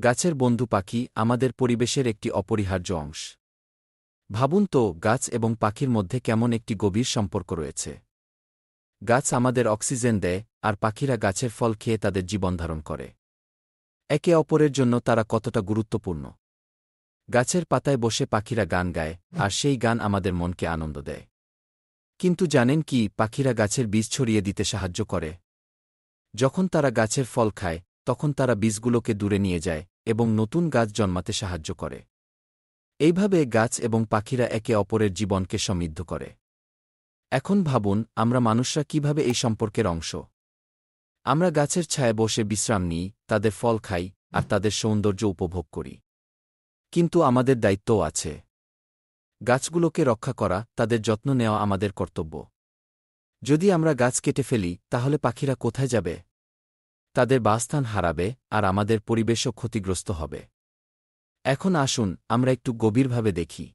গাছের বন্ধু পাখি আমাদের পরিবেশের একটি অপরিহার্য অংশ। ভাবুন তো, গাছ এবং পাখির মধ্যে কেমন একটি গভীর সম্পর্ক রয়েছে। গাছ আমাদের অক্সিজেন দেয়, আর পাখিরা গাছের ফল খেয়ে তাদের জীবনধারণ করে। একে অপরের জন্য তারা কতটা গুরুত্বপূর্ণ। গাছের পাতায় বসে পাখিরা গান গায়, আর সেই গান আমাদের মনকে আনন্দ দেয়। কিন্তু জানেন কি, পাখিরা গাছের বীজ ছড়িয়ে দিতে সাহায্য করে। যখন তারা গাছের ফল খায়, তখন তারা বীজগুলোকে দূরে নিয়ে যায় এবং নতুন গাছ জন্মাতে সাহায্য করে। এইভাবে গাছ এবং পাখিরা একে অপরের জীবনকে সমৃদ্ধ করে। এখন ভাবুন, আমরা মানুষরা কিভাবে এই সম্পর্কের অংশ। আমরা গাছের ছায়ায় বসে বিশ্রাম নিই, তাদের ফল খাই, আর তাদের সৌন্দর্য উপভোগ করি। কিন্তু আমাদের দায়িত্বও আছে। গাছগুলোকে রক্ষা করা, তাদের যত্ন নেওয়া আমাদের কর্তব্য। যদি আমরা গাছ কেটে ফেলি, তাহলে পাখিরা কোথায় যাবে? তাদের বাসস্থান হারাবে, আর আমাদের পরিবেশও ক্ষতিগ্রস্ত হবে। এখন আসুন আমরা একটু গভীরভাবে দেখি।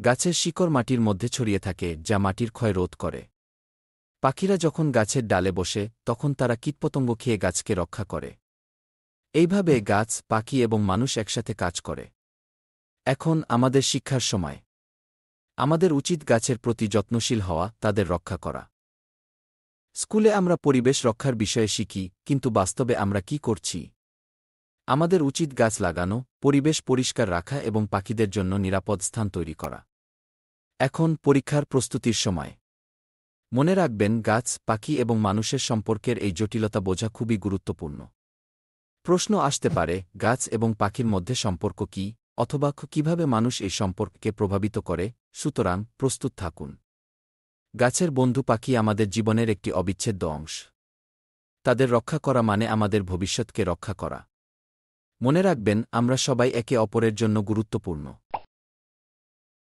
গাছের শিকড় মাটির মধ্যে ছড়িয়ে থাকে, যা মাটির ক্ষয় রোধ করে। পাখিরা যখন গাছের ডালে বসে, তখন তারা কীটপতঙ্গ খেয়ে গাছকে রক্ষা করে। এইভাবে গাছ, পাখি এবং মানুষ একসাথে কাজ করে। এখন আমাদের শিক্ষার সময়। আমাদের উচিত গাছের প্রতি যত্নশীল হওয়া, তাদের রক্ষা করা। স্কুলে আমরা পরিবেশ রক্ষার বিষয়ে শিখি, কিন্তু বাস্তবে আমরা কি করছি? আমাদের উচিত গাছ লাগানো, পরিবেশ পরিষ্কার রাখা এবং পাখিদের জন্য নিরাপদ স্থান তৈরি করা। এখন পরীক্ষার প্রস্তুতির সময়। মনে রাখবেন, গাছ, পাখি এবং মানুষের সম্পর্কের এই জটিলতা বোঝা খুবই গুরুত্বপূর্ণ। প্রশ্ন আসতে পারে, গাছ এবং পাখির মধ্যে সম্পর্ক কি, অথবা কিভাবে মানুষ এই সম্পর্ককে প্রভাবিত করে। সুতরাং প্রস্তুত থাকুন। গাছের বন্ধু পাখি আমাদের জীবনের একটি অবিচ্ছেদ্য অংশ। তাদের রক্ষা করা মানে আমাদের ভবিষ্যৎকে রক্ষা করা। মনে রাখবেন, আমরা সবাই একে অপরের জন্য গুরুত্বপূর্ণ।